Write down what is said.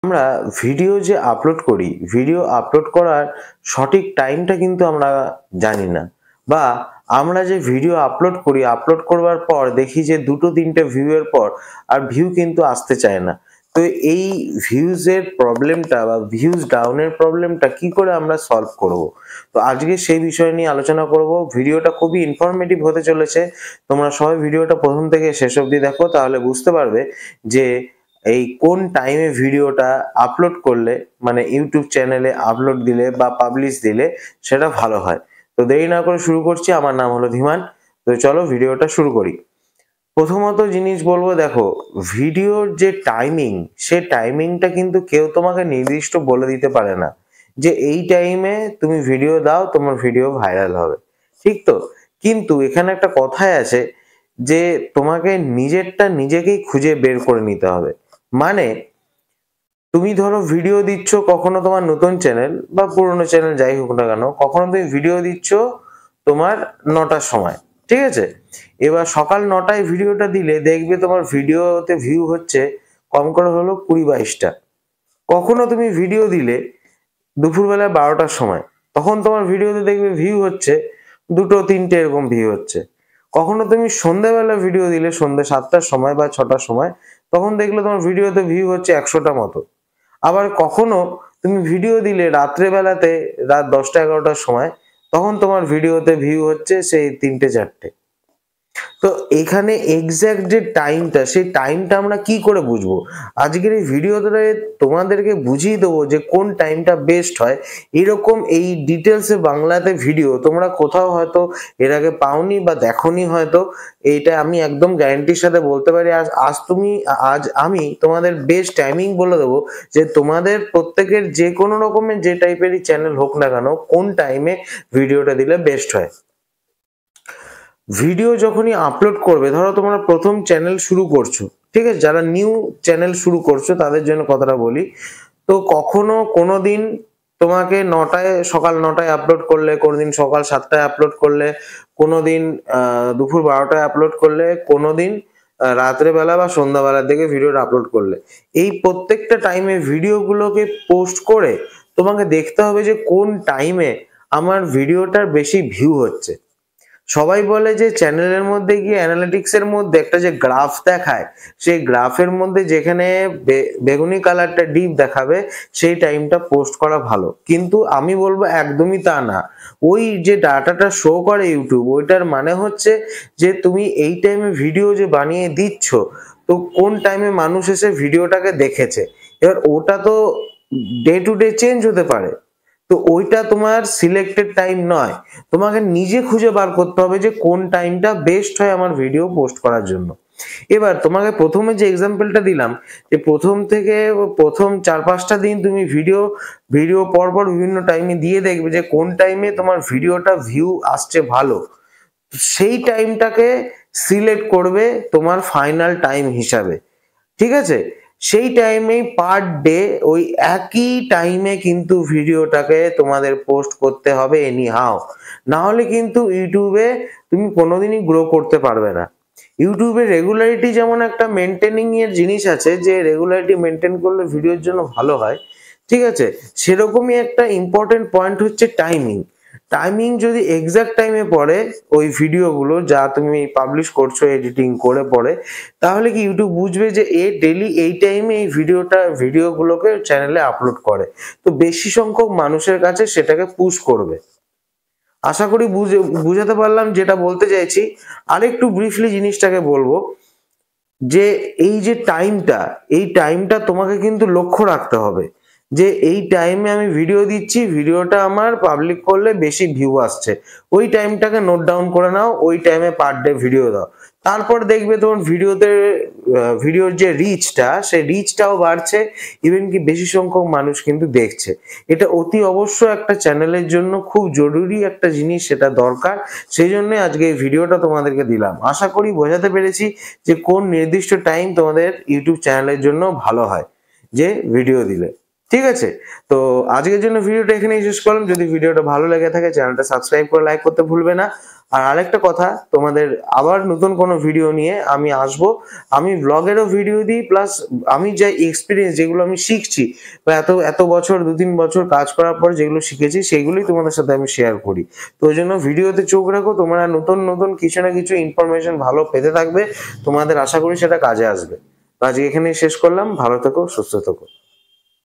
আমরা ভিডিও যে আপলোড করি, ভিডিও আপলোড করার সঠিক টাইমটা কিন্তু আমরা জানি না, বা আমরা যে ভিডিও আপলোড করি, আপলোড করবার পর দেখি যে ২-৩টে ভিউ এর পর আর ভিউ কিন্তু আসতে চায় না। তো এই ভিউজ এর প্রবলেমটা বা ভিউজ ডাউন এর প্রবলেমটা কি করে আমরা সলভ করব? তো আজকে সেই বিষয় নিয়ে আলোচনা করব। ভিডিওটা খুবই ইনফরমেটিভ হতে চলেছে। তোমরা সবাই ভিডিওটা প্রথম থেকে শেষ অবধি দেখো, তাহলে বুঝতে পারবে যে এই কোন টাইমে ভিডিওটা আপলোড করলে, মানে ইউটিউব চ্যানেলে আপলোড দিলে বা পাবলিশ দিলে সেটা ভালো হয়। তো দেরি না করে শুরু করছি। আমার নাম হলো ধীমান। তো চলো ভিডিওটা শুরু করি। প্রথমত জিনিস বলবো, দেখো, ভিডিওর যে টাইমিং, সে টাইমিংটা কিন্তু কেউ তোমাকে নির্দিষ্ট বলে দিতে পারে না যে এই টাইমে তুমি ভিডিও দাও, তোমার ভিডিও ভাইরাল হবে, ঠিক তো? কিন্তু এখানে একটা কথাই আছে যে তোমাকে নিজেরটা নিজেকেই খুঁজে বের করে নিতে হবে। মানে তুমি ধরো ভিডিও দিচ্ছ, কখনো তোমার নতুন চ্যানেল বা পুরনো চ্যানেল যাই হোক না কেন, কখনো তুমি ভিডিও দিচ্ছ তোমার ৯টার সময়, ঠিক আছে? এবার সকাল ৯টায় ভিডিওটা দিলে দেখবে তোমার ভিডিওতে ভিউ হচ্ছে কম করে হলো ২০-২২টা। কখনো তুমি ভিডিও দিলে দুপুরবেলা ১২টার সময়, তখন তোমার ভিডিওতে দেখবে ভিউ হচ্ছে ২-৩টে, এরকম ভিউ হচ্ছে। কখনো তুমি সন্ধ্যাবেলা ভিডিও দিলে সন্ধ্যে ৭টার সময় বা ৬টার সময়, তখন দেখলে তোমার ভিডিওতে ভিউ হচ্ছে ১০০টা মতো। আবার কখনো তুমি ভিডিও দিলে রাত্রে বেলাতে, রাত ১০টা-১১টার সময়, তখন তোমার ভিডিওতে ভিউ হচ্ছে সেই ৩টে-৪টে। তো এখানে এক্সাক্ট যে টাইমটা, সেই টাইমটা আমরা কি করে বুঝবো? আজকের এই ভিডিওতে তোমাদেরকে বুঝিয়ে দেবো যে কোন টাইমটা বেস্ট হয়। এরকম এই ডিটেলসে বাংলাতে ভিডিও তোমরা কোথাও হয়তো এর আগে পাওনি বা দেখোনি হয়তো। এইটা আমি একদম গ্যারান্টির সাথে বলতে পারি। আজ আমি তোমাদের বেস্ট টাইমিং বলে দেবো যে তোমাদের প্রত্যেকের যে কোনো রকমের যে টাইপেরই চ্যানেল হোক না কেন, কোন টাইমে ভিডিওটা দিলে বেস্ট হয়। ভিডিও যখনই আপলোড করবে, ধরো তোমরা প্রথম চ্যানেল শুরু করছো, ঠিক আছে? যারা নিউ চ্যানেল শুরু করছো তাদের জন্য কথাটা বলি। তো কখনো কোনোদিন তোমাকে সকাল ৯টায় আপলোড করলে, কোনোদিন সকাল ৭টায় আপলোড করলে, কোনোদিন দুপুর ১২টায় আপলোড করলে, কোনোদিন রাত্রে বেলা বা সন্ধ্যাবেলার দিকে ভিডিওটা আপলোড করলে, এই প্রত্যেকটা টাইমে ভিডিওগুলোকে পোস্ট করে তোমাকে দেখতে হবে যে কোন টাইমে আমার ভিডিওটার বেশি ভিউ হচ্ছে। সবাই বলে যে চ্যানেলের মধ্যে গিয়ে অ্যানালিটিক্স এর মধ্যে একটা যে গ্রাফ দেখায়, সেই গ্রাফের মধ্যে যেখানে বেগুনি কালারটা ডিপ দেখাবে, সেই টাইমটা পোস্ট করা ভালো। কিন্তু আমি বলবো একদমই তা না। ওই যে ডাটাটা শো করে ইউটিউব, ওইটার মানে হচ্ছে যে তুমি এই টাইমে ভিডিও যে বানিয়ে দিচ্ছ, তো কোন টাইমে মানুষ এসে ভিডিওটাকে দেখেছে। এবার ওটা তো ডে টু ডে চেঞ্জ হতে পারে। তো ওইটা তোমার সিলেক্টেড টাইম নয়। তোমাকে নিজে খুঁজে বার করতে হবে যে কোন টাইমটা বেস্ট হয় আমার ভিডিও পোস্ট করার জন্য। এবার তোমাকে প্রথমে যে এক্সাম্পলটা দিলাম, যে প্রথম ৪-৫টা দিন তুমি ভিডিও পরপর বিভিন্ন টাইমে দিয়ে দেখবে যে কোন টাইমে তোমার ভিডিওটা ভিউ আসছে ভালো। সেই টাইমটাকে সিলেক্ট করবে তোমার ফাইনাল টাইম হিসাবে, ঠিক আছে? সেই টাইমেই পার ডে ওই একই টাইমে কিন্তু ভিডিওটাকে তোমাদের পোস্ট করতে হবে এনি হাউ। না হলে কিন্তু ইউটিউবে তুমি কোনোদিনই গ্রো করতে পারবে না। ইউটিউবে রেগুলারিটি যেমন একটা মেনটেনিং এর জিনিস আছে, যে রেগুলারিটি মেনটেন করলে ভিডিওর জন্য ভালো হয়, ঠিক আছে? সেরকমই একটা ইম্পর্টেন্ট পয়েন্ট হচ্ছে টাইমিং। টাইমিং যদি এক্সাক্ট টাইমে পড়ে ওই ভিডিওগুলো যা তুমি পাবলিশ করছো এডিটিং করে পড়ে, তাহলে কি ইউটিউব বুঝবে যে এ ডেইলি এই টাইমে এই ভিডিওগুলোকে চ্যানেলে আপলোড করে, তো বেশি সংখ্যক মানুষের কাছে সেটাকে পুশ করবে। আশা করি বুঝাতে পারলাম যেটা বলতে চাইছি। আরেকটু ব্রিফলি জিনিসটাকে বলবো যে এই টাইমটা তোমাকে কিন্তু লক্ষ্য রাখতে হবে যে এই টাইমে আমি ভিডিও দিচ্ছি, ভিডিওটা আমার পাবলিক করলে বেশি ভিউ আসছে। ওই টাইমটাকে নোট ডাউন করে নাও, ওই টাইমে পার ডে ভিডিও দাও। তারপর দেখবে তোমার ভিডিওর যে রিচটা, সেই রিচটাও বাড়ছে, ইভেন কি বেশি সংখ্যক মানুষ কিন্তু দেখছে। এটা অতি অবশ্য একটা চ্যানেলের জন্য খুব জরুরি একটা জিনিস, সেটা দরকার। সেই জন্য আজকে এই ভিডিওটা তোমাদেরকে দিলাম। আশা করি বোঝাতে পেরেছি যে কোন নির্দিষ্ট টাইম তোমাদের ইউটিউব চ্যানেলের জন্য ভালো হয় যে ভিডিও দিলে। ঠিক আছে? তো আজকের জন্য ভিডিওটা এখানেই শেষ করলাম। যদি ভিডিওটা ভালো লেগে থাকে চ্যানেলটা সাবস্ক্রাইব করে লাইক করতে ভুলবে না। আর আরেকটা কথা, তোমাদের আবার নতুন কোনো ভিডিও নিয়ে আমি আসবো। আমি ব্লগেরও ভিডিও দিই, প্লাস আমি যে এক্সপেরিয়েন্স যেগুলো আমি শিখছি বা এত বছর 2-3 বছর কাজ করার পর যেগুলো শিখেছি সেগুলোই তোমাদের সাথে আমি শেয়ার করি। তো ওই জন্য ভিডিওতে চোখ রাখো, তোমরা নতুন নতুন কিছু না কিছু ইনফরমেশন ভালো পেতে থাকবে। তোমাদের আশা করি সেটা কাজে আসবে। তো আজকে এখানেই শেষ করলাম। ভালো থেকো, সুস্থ থেকো।